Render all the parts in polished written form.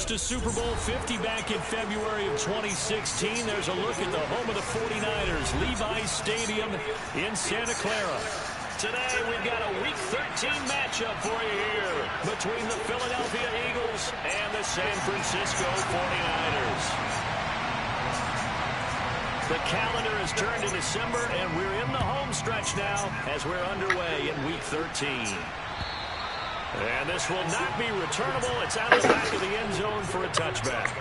to Super Bowl 50 back in February of 2016. There's a look at the home of the 49ers, Levi's Stadium in Santa Clara. Today, we've got a Week 13 matchup for you here between the Philadelphia Eagles and the San Francisco 49ers. The calendar has turned to December, and we're in the home stretch now as we're underway in Week 13. And this will not be returnable. It's out of the back of the end zone for a touchback.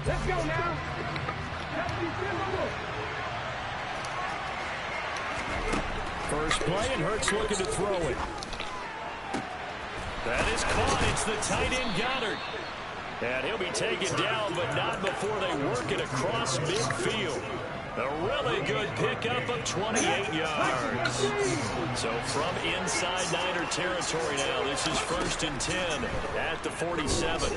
Let's go now. First play, and Hurts looking to throw it. That is caught. It's the tight end Goddard. And he'll be taken down, but not before they work it across midfield. A really good pickup of 28 yards. So from inside Niner territory now, this is 1st and 10 at the 47.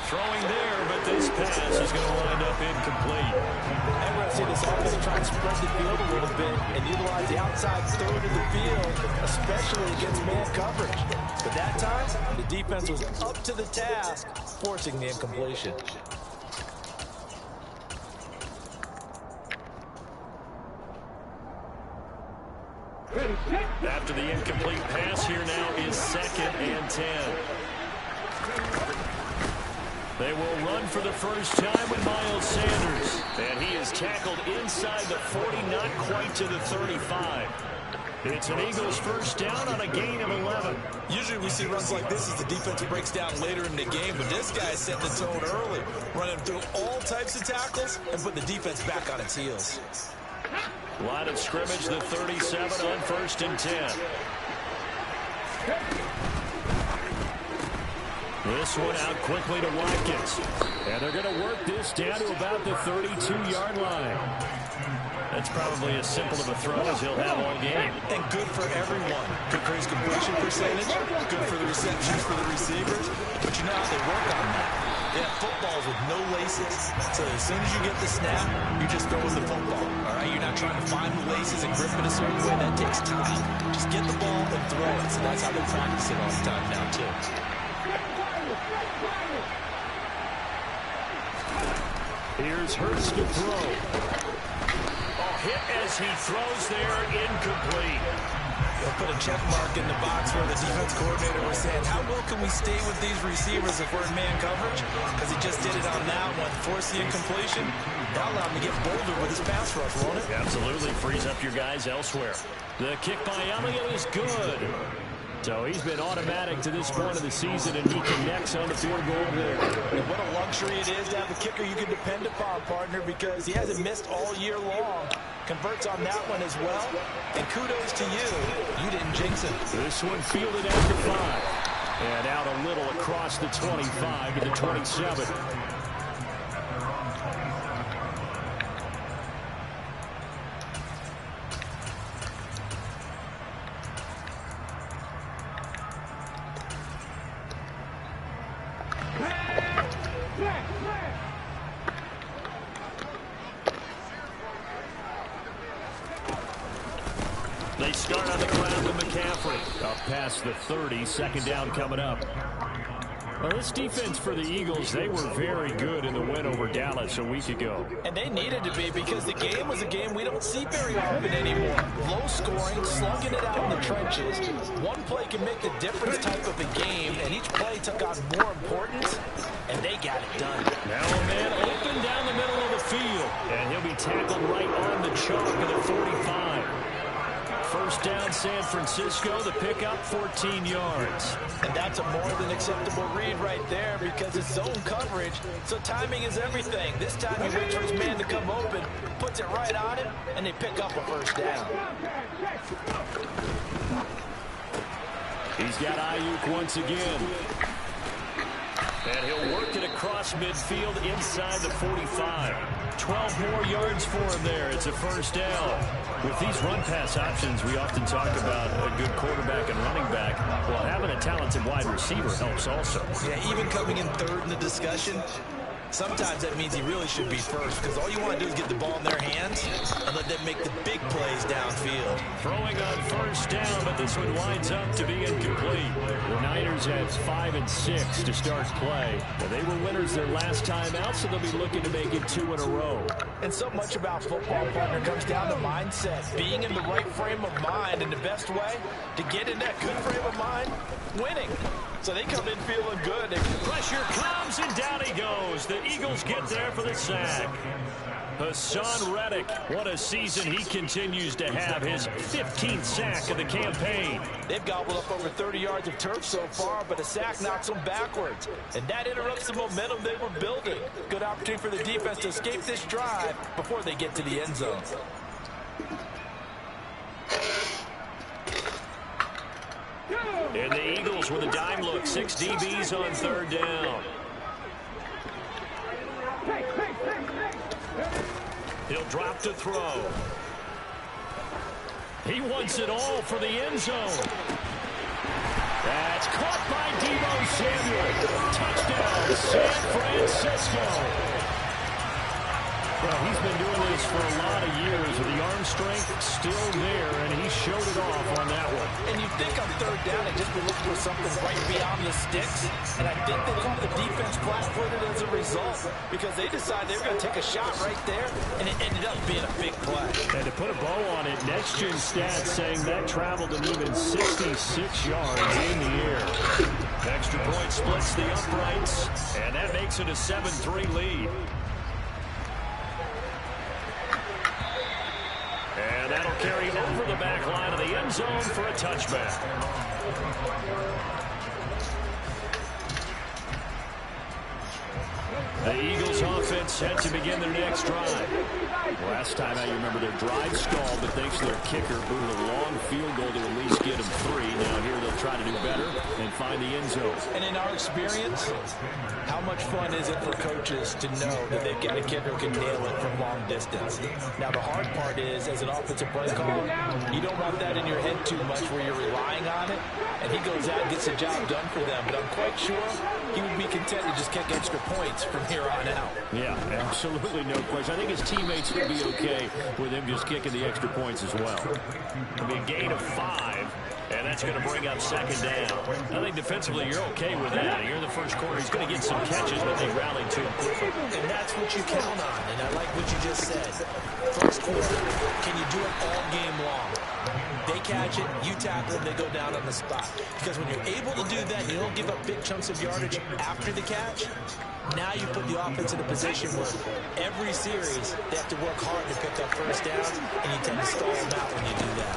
Throwing there, but this pass is going to wind up incomplete. And we're going to see this offense try and spread the field a little bit and utilize the outside third of the field, especially against man coverage. But that time, the defense was up to the task, forcing the incompletion. After the incomplete pass, here now is 2nd and 10. They will run for the first time with Miles Sanders. And he is tackled inside the 40, not quite to the 35. It's an Eagles first down on a gain of 11. Usually we see runs like this as the defense breaks down later in the game, but this guy set the tone early, running through all types of tackles and put the defense back on its heels. Line of scrimmage, the 37 on 1st and 10. This one out quickly to Watkins. And they're going to work this down to about the 32-yard line. That's probably as simple of a throw as he'll have all game. And good for everyone. Good for his completion percentage. Good for the receptions for the receivers. But you know how they work on that. They have footballs with no laces. So as soon as you get the snap, you just throw the football. All right, you're not trying to find the laces and grip it a certain way. That takes time. Just get the ball and throw it. So that's how they practice it all the time now, too. Here's Hurts to throw. Hit as he throws there, incomplete. They'll put a check mark in the box where the defense coordinator was saying, how well can we stay with these receivers if we're in man coverage? Because he just did it on that one, force the incompletion. That'll allow him to get bolder with his pass rush, won't it? Absolutely, frees up your guys elsewhere. The kick by Elliott is good. So he's been automatic to this point of the season, and he connects on the field goal there. And what a luxury it is to have a kicker you can depend upon, partner, because he hasn't missed all year long. Converts on that one as well. And kudos to you. You didn't jinx him. This one fielded after 5. And out a little across the 25 to the 27. They start on the ground with McCaffrey. Up past the 30, 2nd down coming up. Well, this defense for the Eagles, they were very good in the win over Dallas a week ago. And they needed to be, because the game was a game we don't see very often anymore. Low scoring, slugging it out in the trenches. One play can make the difference type of a game, and each play took on more importance, and they got it done. Now a man open down the middle of the field, and he'll be tackled right on the chalk of the 45. First down, San Francisco. The pickup, 14 yards. And that's a more than acceptable read right there, because it's zone coverage, so timing is everything. This time he waits for his man to come open, puts it right on him, and they pick up a first down. He's got Ayuk once again. And he'll work it across midfield inside the 45. up 12 more yards for him there. It's a first down. With these run-pass options, we often talk about a good quarterback and running back. Well, having a talented wide receiver helps also. Yeah, even coming in third in the discussion, sometimes that means he really should be first, because all you want to do is get the ball in their hands and let them make the big plays downfield. Throwing on first down, but this one winds up to be incomplete. The Niners had 5 and 6 to start play. But they were winners their last time out, so they'll be looking to make it 2 in a row. And so much about football, partner, comes down to mindset. Being in the right frame of mind, and the best way to get in that good frame of mind, winning. So they come in feeling good. Pressure comes, and down he goes. The Eagles get there for the sack. Hassan Reddick, what a season he continues to have. His 15th sack of the campaign. They've gobbled up over 30 yards of turf so far, but a sack knocks them backwards. And that interrupts the momentum they were building. Good opportunity for the defense to escape this drive before they get to the end zone. And the Eagles with a dime look. 6 DBs on third down. He'll drop to throw. He wants it all for the end zone. That's caught by Deebo Samuel. Touchdown, San Francisco. Well, he's been doing this for a lot of years with the arm strength still there, and he showed it off on that one. And you think on third down, they just be looking for something right beyond the sticks. And I think they caught the defense flat-footed as a result because they decided they were going to take a shot right there, and it ended up being a big play. And to put a bow on it, Next Gen Stats saying that traveled an even 66 yards in the air. Extra point splits the uprights, and that makes it a 7-3 lead. And that'll carry over the back line of the end zone for a touchback. The Eagles offense set to begin their next drive. Last time out, you remember their drive stalled, but thanks to their kicker, booted a long field goal to at least get them 3. Now here they'll try to do better and find the end zone. And in our experience, how much fun is it for coaches to know that they've got a kicker who can nail it from long distance? Now the hard part is, as an offensive play caller, you don't want that in your head too much where you're relying on it, and he goes out and gets the job done for them. But I'm quite sure he would be content to just kick extra points from here on out. Yeah, absolutely no question. I think his teammates would be okay with him just kicking the extra points as well. It'll be a gain of 5, and that's going to bring up second down. I think defensively you're okay with that. You're in the first quarter. He's going to get some catches, but they rallied to him quickly. And that's what you count on, and I like what you just said. First quarter, can you do it all game long? They catch it, you tackle them, they go down on the spot. Because when you're able to do that, you don't give up big chunks of yardage after the catch. Now you put the offense in a position where every series they have to work hard to pick up first downs, and you tend to stall them out when you do that.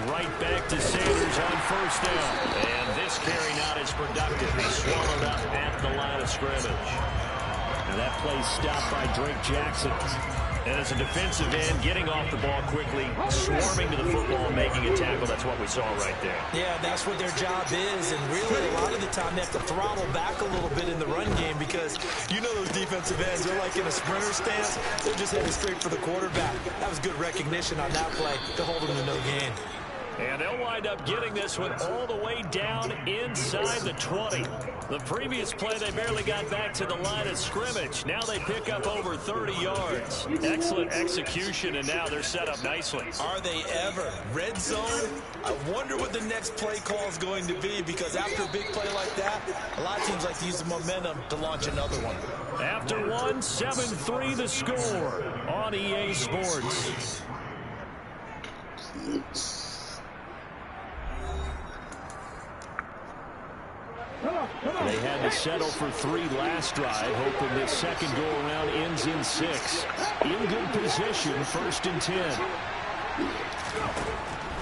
Right back to Sanders on first down. And this carry not as productive. He swallowed up at the line of scrimmage. And that play stopped by Drake Jackson. And as a defensive end, getting off the ball quickly, swarming to the football and making a tackle, that's what we saw right there. Yeah, that's what their job is, and really a lot of the time they have to throttle back a little bit in the run game because you know those defensive ends, they're like in a sprinter stance, they're just heading straight for the quarterback. That was good recognition on that play to hold them to no gain. And they'll wind up getting this one all the way down inside the 20. The previous play, they barely got back to the line of scrimmage. Now they pick up over 30 yards. Excellent execution, and now they're set up nicely. Are they ever? Red zone? I wonder what the next play call is going to be, because after a big play like that, a lot of teams like to use the momentum to launch another one. After one, 7-3 the score on EA Sports. They had to settle for 3 last drive, hoping this second go-around ends in 6. In good position, 1st and 10.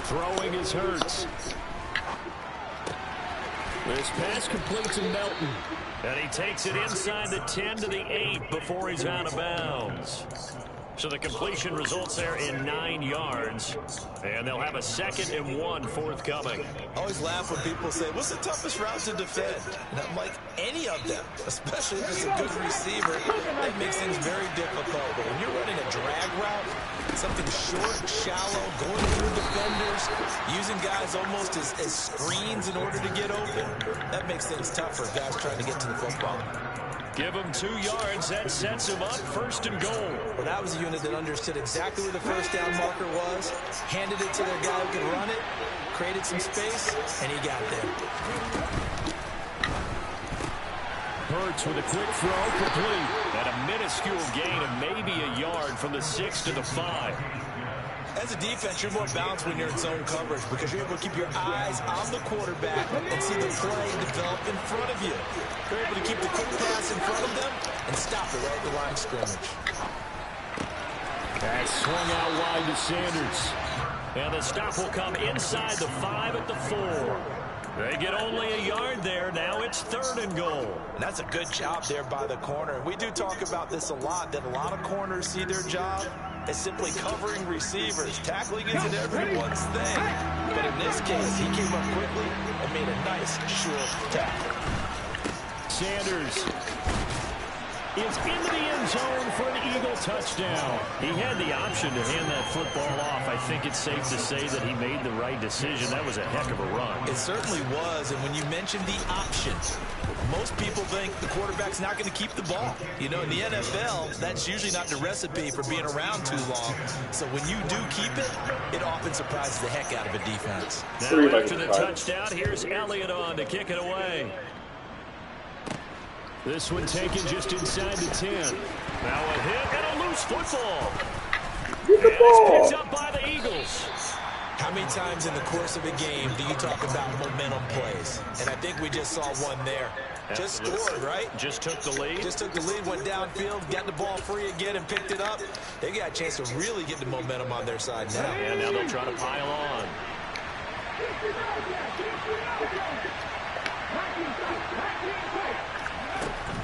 Throwing is Hurts. This pass complete to Melton. And he takes it inside the 10 to the 8 before he's out of bounds. So the completion results there in 9 yards. And they'll have a 2nd and 1 forthcoming. I always laugh when people say, what's the toughest route to defend? And I'm like, any of them, especially if it's a good receiver, that makes things very difficult. But when you're running a drag route, something short, shallow, going through defenders, using guys almost as screens in order to get open, that makes things tough for guys trying to get to the football. Give them 2 yards. That sets them up 1st and goal. Well, that was a unit that understood exactly where the first down marker was, handed it to their guy who could run it, created some space, and he got there. Hurts with a quick throw, complete. At a minuscule gain of maybe a yard from the 6 to the 5. As a defense, you're more balanced when you're in zone coverage because you're able to keep your eyes on the quarterback and see the play develop in front of you. You're able to keep the quick pass in front of them and stop it right at the line of scrimmage. That swung out wide to Sanders. And the stop will come inside the 5 at the 4. They get only a yard there. Now it's 3rd and goal. And that's a good job there by the corner. We do talk about this a lot, that a lot of corners see their job as simply covering receivers. Tackling isn't everyone's thing. But in this case, he came up quickly and made a nice, sure tackle. Sanders is into the end zone for an Eagle touchdown. He had the option to hand that football off. I think it's safe to say that he made the right decision. That was a heck of a run. It certainly was, and when you mentioned the option, most people think the quarterback's not going to keep the ball. You know, in the NFL, that's usually not the recipe for being around too long. So when you do keep it, it often surprises the heck out of a defense. Now after the touchdown, here's Elliott on to kick it away. This one taken just inside the 10. Now a hit and a loose football. And it's picked up by the Eagles. How many times in the course of a game do you talk about momentum plays? And I think we just saw one there. Just scored, right? Just took the lead. Just took the lead, went downfield, got the ball free again and picked it up. They got a chance to really get the momentum on their side now. And now they'll try to pile on.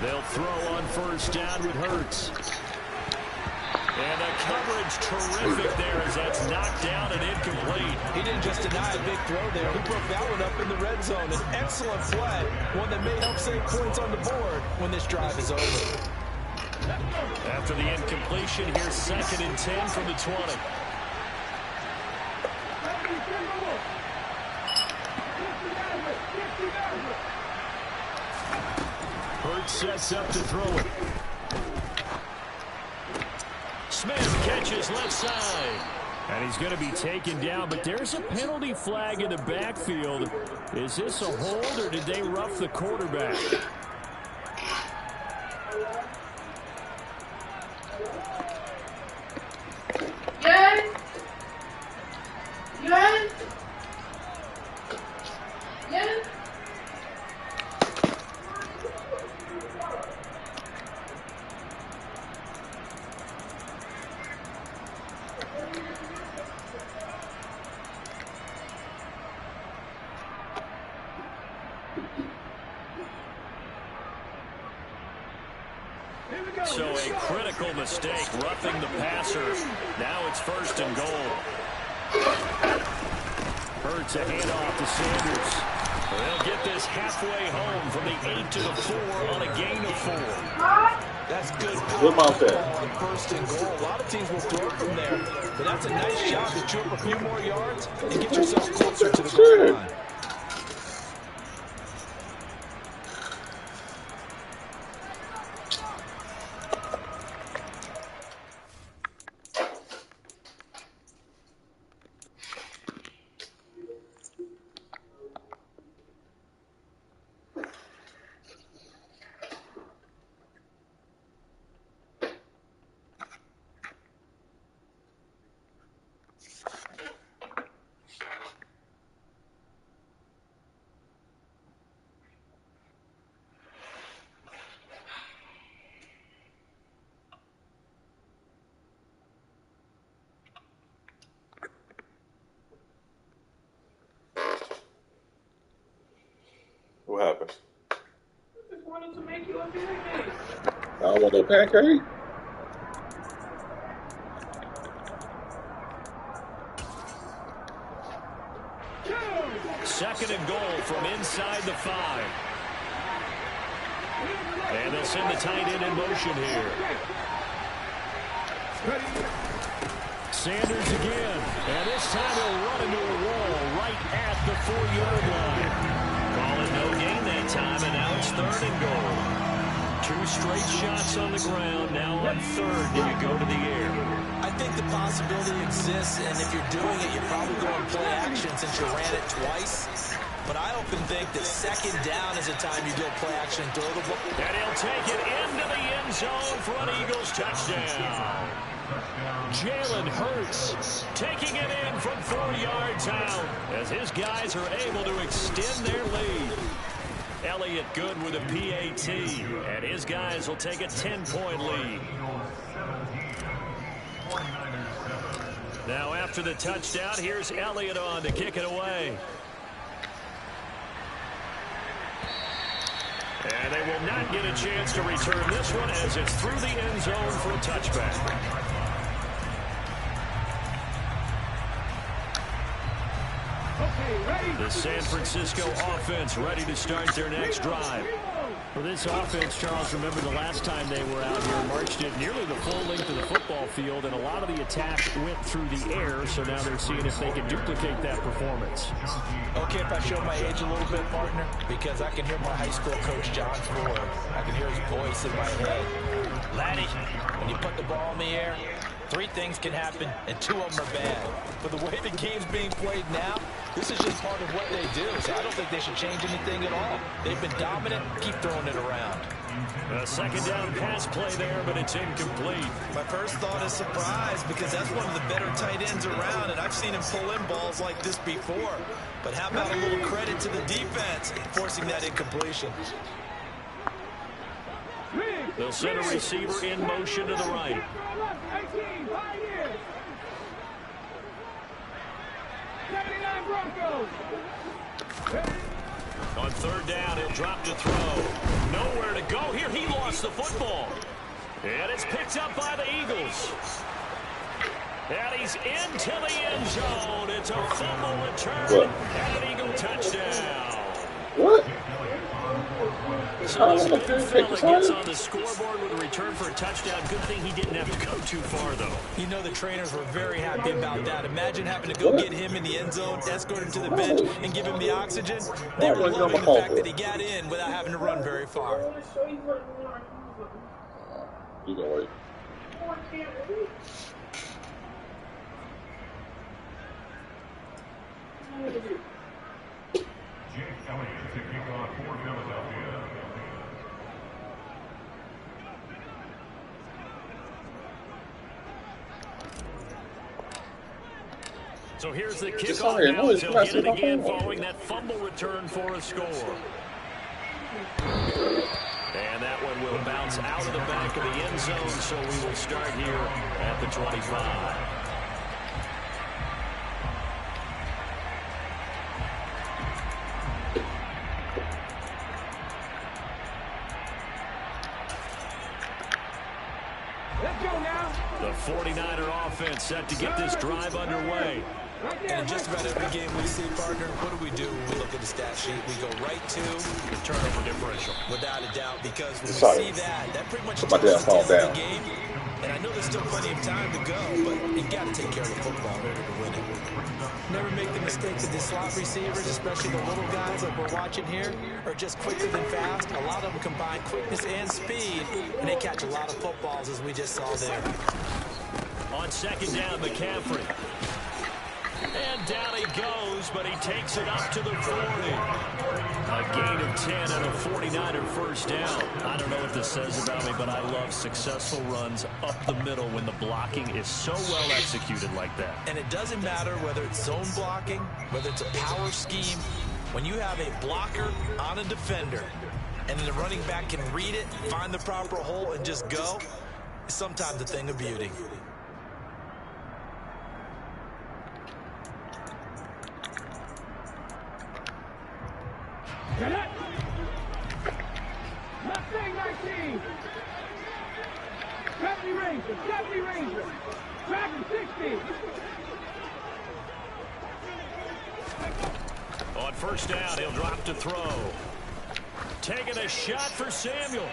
They'll throw on 1st down with Hurts. And the coverage terrific there as that's knocked down and incomplete. He didn't just deny a big throw there. He broke that one up in the red zone. An excellent play, one that may help save points on the board when this drive is over. After the incompletion, here's 2nd and 10 from the 20. Hurts sets up to throw it. Smith catches left side. And he's going to be taken down, but there's a penalty flag in the backfield. Is this a hold, or did they rough the quarterback? Yes. Yes. Yes. So a critical mistake, roughing the passer. Now it's 1st and goal. Hurts a handoff to Sanders. They'll get this halfway home from the 8 to the 4 on a gain of 4. That's good power on 1st and goal. A lot of teams will throw from there, but that's a nice job to chew up a few more yards and get yourself closer to the goal line. What happened? I just wanted to make you a pancake. I don't want no pancake. Second and goal from inside the 5. And they'll send the tight end in motion here. Sanders again. And this time he'll run into a wall right at the 4-yard line. Call it no gain that time, and now it's third and goal. 2 straight shots on the ground. Now on third, do you go to the air? I think the possibility exists, and if you're doing it, you're probably going play action since you ran it twice. But I often think that second down is a time you go play action and throw the ball. And he'll take it into the end zone for an Eagles touchdown. Jalen Hurts taking it in from 4 yards out as his guys are able to extend their lead. Elliott good with a PAT, and his guys will take a 10-point lead. Now after the touchdown, here's Elliott on to kick it away. And they will not get a chance to return this one as it's through the end zone for a touchback. The San Francisco offense ready to start their next drive. For this offense, Charles, remember the last time they were out here, marched it nearly the full length of the football field, and a lot of the attack went through the air, so now they're seeing if they can duplicate that performance. Okay, if I show my age a little bit, partner, because I can hear my high school coach, John Ford. I can hear his voice in my head. Laddie, when you put the ball in the air, 3 things can happen, and 2 of them are bad. But the way the game's being played now, this is just part of what they do, so I don't think they should change anything at all. They've been dominant. Keep throwing it around. A second down pass play there, but it's incomplete. My first thought is surprise because that's one of the better tight ends around, and I've seen him pull in balls like this before. But how about a little credit to the defense forcing that incompletion? They'll send a receiver in motion to the right. On third down, he'll drop to throw. Nowhere to go here. He lost the football. And it's picked up by the Eagles. And he's into the end zone. It's a fumble return and an Eagle touchdown. What? So this good fella gets on the scoreboard with a return for a touchdown. Good thing he didn't have to go too far, though. You know the trainers were very happy about that. Imagine having to go get him in the end zone, escort him to the bench, and give him the oxygen. They were loving the fact that he got in without having to run very far. You gonna wait. So here's the kickoff now. He'll get it again following that fumble return for a score. And that one will bounce out of the back of the end zone, so we will start here at the 25. Let's go now. The 49er offense set to get this drive underway. And in just about every game we see, partner, what do? When we look at the stat sheet, we go right to the turnover differential. Without a doubt, because when Sorry. we see that pretty much My tells dad us the down. game. And I know there's still plenty of time to go, but you got to take care of the football in order to win it. Never make the mistake that the slot receivers, especially the little guys like we're watching here, are just quicker than fast. A lot of them combine quickness and speed, and they catch a lot of footballs, as we just saw there. On second down, McCaffrey. And down he goes, but he takes it up to the 40. A gain of 10 and a 49er first down. I don't know what this says about me, but I love successful runs up the middle when the blocking is so well executed like that. And it doesn't matter whether it's zone blocking, whether it's a power scheme. When you have a blocker on a defender, and then the running back can read it, find the proper hole, and just go, it's sometimes a thing of beauty. Mustang 19. Deputy Ranger. Tracking 60. On first down. He'll drop to throw. Taking a shot for Samuel.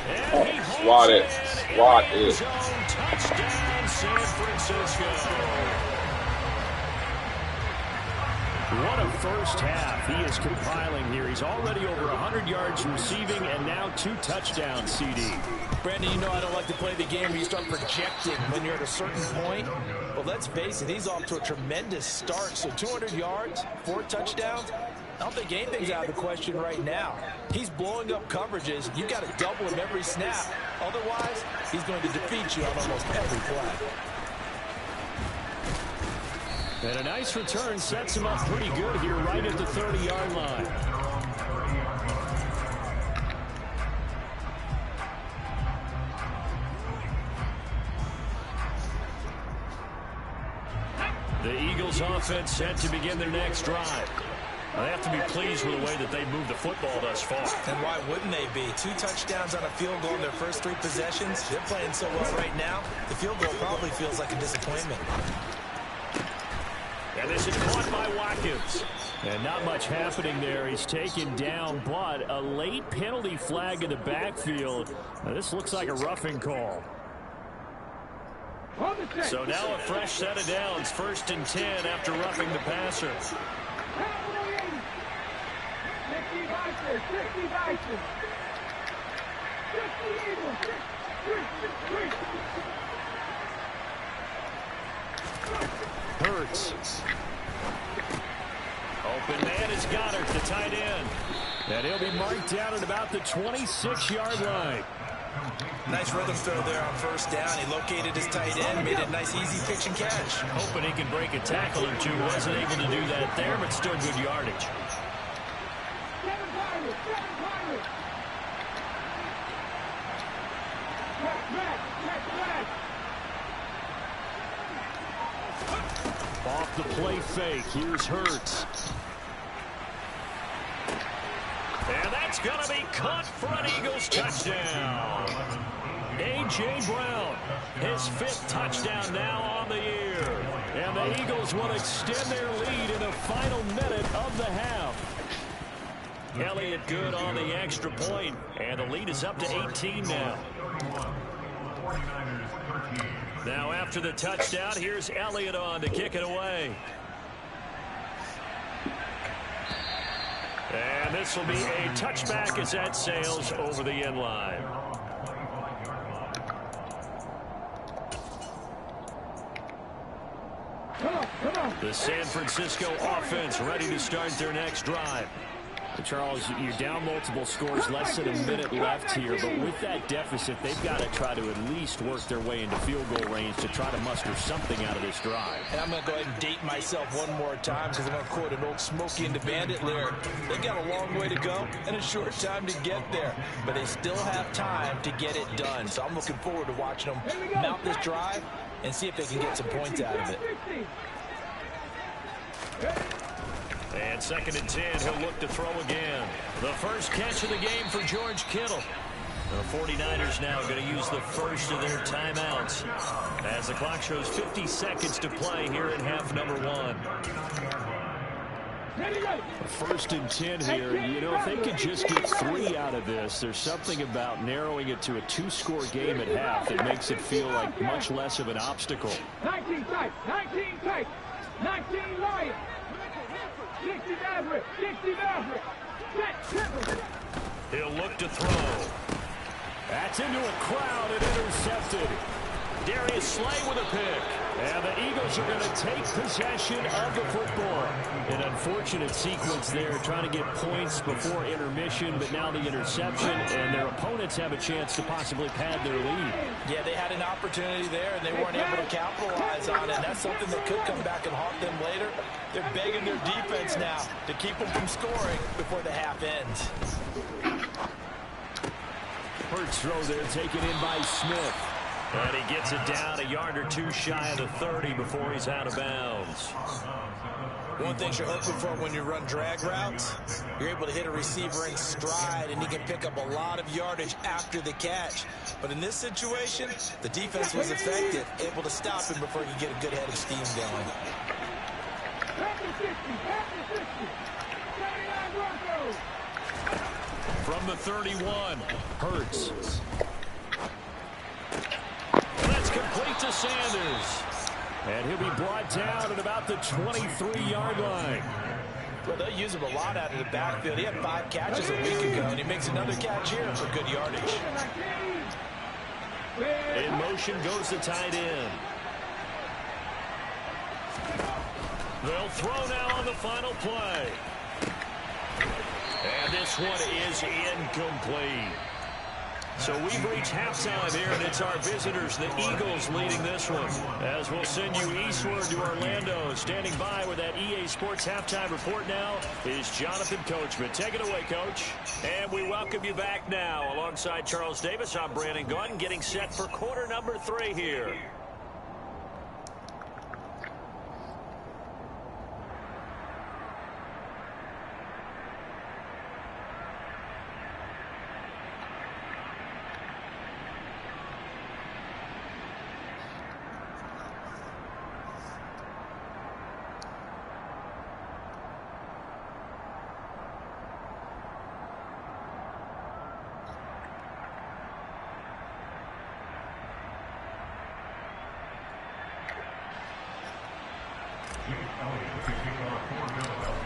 And he Swat it. Swat it. Touchdown, San Francisco. What a first half he is compiling here. He's already over 100 yards receiving and now 2 touchdowns, CD. Brandon, you know I don't like to play the game where you start projecting when you're at a certain point. But let's face it, he's off to a tremendous start. So 200 yards, 4 touchdowns. I don't think anything's out of the question right now. He's blowing up coverages. You've got to double him every snap. Otherwise, he's going to defeat you on almost every play. And a nice return sets him up pretty good here right at the 30-yard line. The Eagles offense set to begin their next drive. They have to be pleased with the way that they moved the football thus far. And why wouldn't they be? 2 touchdowns on a field goal in their first 3 possessions. They're playing so well right now, the field goal probably feels like a disappointment. And this is caught by Watkins. And not much happening there. He's taken down, but a late penalty flag in the backfield. Now, this looks like a roughing call. So now a fresh set of downs. 1st and 10 after roughing the passer. 60 Vikings, 60 Vikings. 60 Eagles, 60. Hurts. Open man is Goddard, the tight end. And he'll be marked down at about the 26-yard line. Nice rhythm throw there on 1st down. He located his tight end, made it a nice, easy pitch and catch. Hoping he can break a tackle or two. Wasn't able to do that there, but still good yardage. 7 Pirates, 7 Pirates. Back. Off the play fake. Here's Hurts. And that's going to be caught for an Eagles touchdown. A.J. Brown, his 5th touchdown now on the year. And the Eagles will extend their lead in the final minute of the half. Elliott good on the extra point, and the lead is up to 18 now. Now after the touchdown, here's Elliott on to kick it away. And this will be a touchback as that sails over the end line. The San Francisco offense ready to start their next drive. Charles, you're down multiple scores, less than a minute left here, but with that deficit, they've got to try to at least work their way into field goal range to try to muster something out of this drive. And I'm going to go ahead and date myself one more time because I'm going to quote an old Smokey and the Bandit lyric. They've got a long way to go and a short time to get there, but they still have time to get it done. So I'm looking forward to watching them mount this drive and see if they can get some points out of it. And 2nd and 10, he'll look to throw again. The first catch of the game for George Kittle. The 49ers now going to use the first of their timeouts as the clock shows 50 seconds to play here in half number 1. 1st and 10 here. You know, if they could just get 3 out of this, there's something about narrowing it to a 2-score game at half that makes it feel like much less of an obstacle. 19 tight, 19 tight, 19 Lions. 60 Maverick, 60 Maverick. He'll look to throw. That's into a crowd and intercepted. Darius Slay with a pick. And the Eagles are going to take possession of the football. An unfortunate sequence there, trying to get points before intermission, but now the interception, and their opponents have a chance to possibly pad their lead. Yeah, they had an opportunity there, and they weren't able to capitalize on it. And that's something that could come back and haunt them later. They're begging their defense now to keep them from scoring before the half ends. Hurts throw there, taken in by Smith. And he gets it down a yard or 2 shy of the 30 before he's out of bounds. One thing you're hoping for when you run drag routes, you're able to hit a receiver in stride, and he can pick up a lot of yardage after the catch. But in this situation, the defense was effective, able to stop him before he could get a good head of steam going. Back to 60. Back to 60. 79 Broncos. From the 31, Hurts. That's complete to Sanders. And he'll be brought down at about the 23-yard line. Well, they'll use him a lot out of the backfield. He had 5 catches a week ago, and he makes another catch here for good yardage. In motion goes the tight end. They'll throw now on the final play. And this one is incomplete. So we've reached halftime here, and it's our visitors, the Eagles, leading this one. As we'll send you eastward to Orlando. Standing by with that EA Sports halftime report now is Jonathan Coachman. Take it away, Coach. And we welcome you back now. Alongside Charles Davis, I'm Brandon Gaudin, getting set for quarter number 3 here.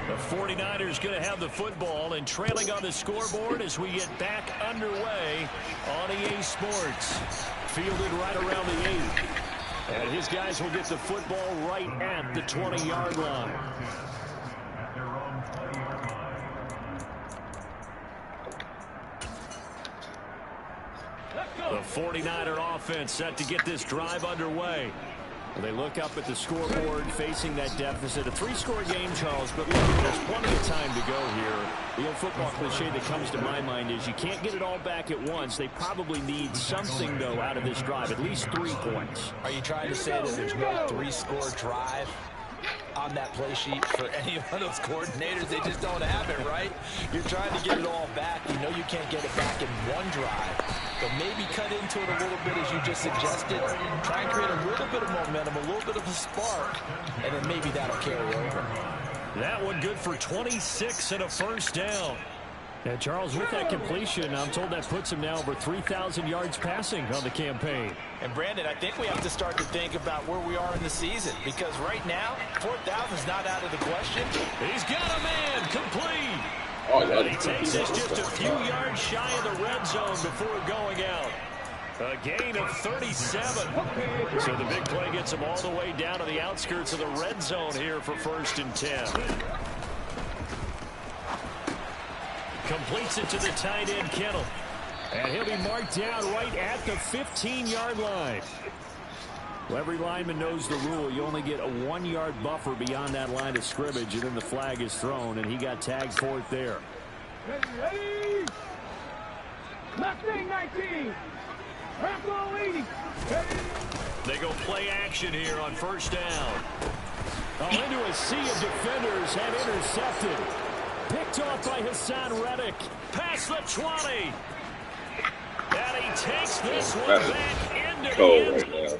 The 49ers going to have the football and trailing on the scoreboard as we get back underway on EA Sports. Fielded right around the 8. And his guys will get the football right at the 20-yard line. The 49er offense set to get this drive underway. They look up at the scoreboard facing that deficit. A 3-score game, Charles, but look, there's plenty of time to go here. The old football cliche that comes to my mind is you can't get it all back at once. They probably need something, though, out of this drive, at least 3 points. Are you trying to say that there's no 3-score drive on that play sheet for any of those coordinators? They just don't have it, right? You're trying to get it all back. You know you can't get it back in one drive. But maybe cut into it a little bit, as you just suggested. Try and create a little bit of momentum, a little bit of a spark, and then maybe that'll carry over. That one good for 26 and a first down. And Charles, with that completion, I'm told that puts him now over 3,000 yards passing on the campaign. And Brandon, I think we have to start to think about where we are in the season, because right now, 4,000 is not out of the question. He's got a man complete. Oh, And he takes us just a few yards shy of the red zone before going out. A gain of 37. So the big play gets him all the way down to the outskirts of the red zone here for 1st and 10. Completes it to the tight end, Kittle. And he'll be marked down right at the 15-yard line. Well, every lineman knows the rule. You only get a 1-yard buffer beyond that line of scrimmage, and then the flag is thrown, and he got tagged for it there. Ready. Left wing 19. Rambo 80. Ready. They go play action here on 1st down. Oh, into a sea of defenders and intercepted. Picked off by Hassan Reddick. Past the 20. And he takes this one back into the end zone.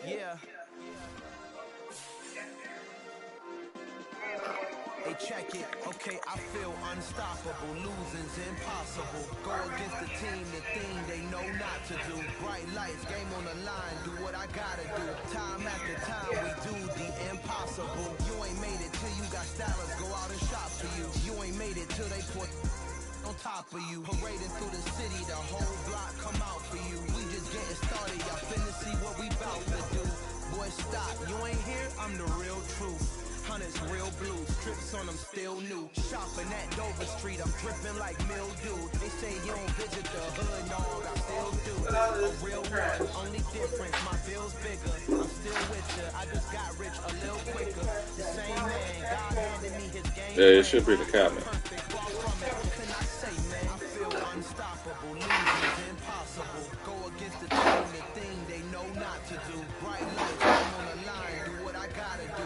Yeah. Hey, check it. Okay, I feel unstoppable. Losing's impossible. Go against the team, the thing they know not to do. Bright lights, game on the line. Do what I gotta do. Time after time, we do the impossible. You ain't made it till you got stylers go out and shop for you. You ain't made it till they put on top of you. Parading through the city, the whole block come out for you. We just getting started. Y'all finna see what we bout to do. Boy, stop. You ain't here? I'm the real truth. Hunters real blue, strips on them still new. Shopping at Dover Street, I'm dripping like mildew. They say you don't visit the hood, dog, I still do. A real one, only difference, my bill's bigger. I'm still with ya, I just got rich a little quicker. The same man, God handed me his game. Yeah, it should be the cabinet. Perfect, far from it, what can I say, man? I feel unstoppable, losing is impossible. Go against the team, the thing they know not to do. Bright lights, I'm on the line, do what I gotta do.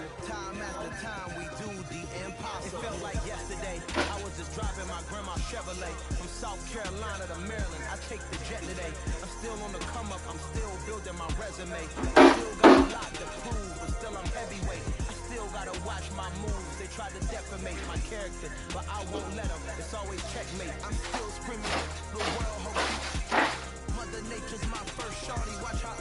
in my Chevrolet. From South Carolina to Maryland, I take the jet today. I'm still on the come up, I'm still building my resume. Still got a lot to prove, but still I'm heavyweight. I still gotta watch my moves. They try to defamate my character, but I won't let them. It's always checkmate. I'm still screaming, the world hopes. Mother Nature's my first shorty. Watch how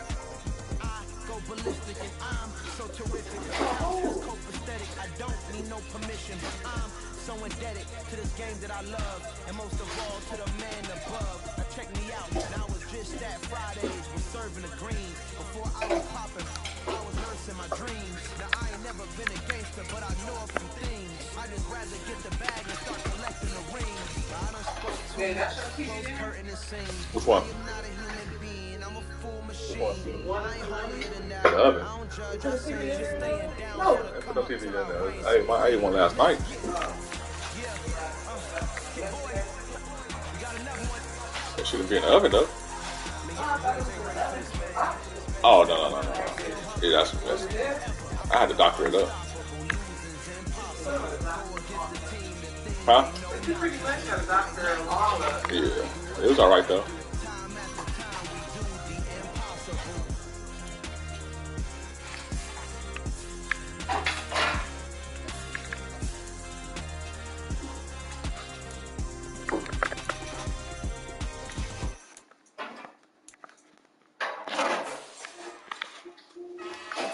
I go ballistic, and I'm so terrific. It's copacetic. I don't need no permission. I'm so indebted to this game that I love, and most of all to the man above. Now check me out, and I was just at Fridays, was serving the greens. Before I was popping, I was nursing my dreams. Now I ain't never been a gangster, but I know a few things. I just rather get the bag and start collecting the rings. I done spoke too much, close curtain and sing. Which one? I'm not a human being, I'm a full machine. I ain't holier than that. In the oven. I don't judge, I say just staying down for the Put come no up TV till in there. I I ate one last night. It shouldn't be in the oven though. Oh no. Yeah, that's I had to doctor it up. Huh? Yeah, it was alright though.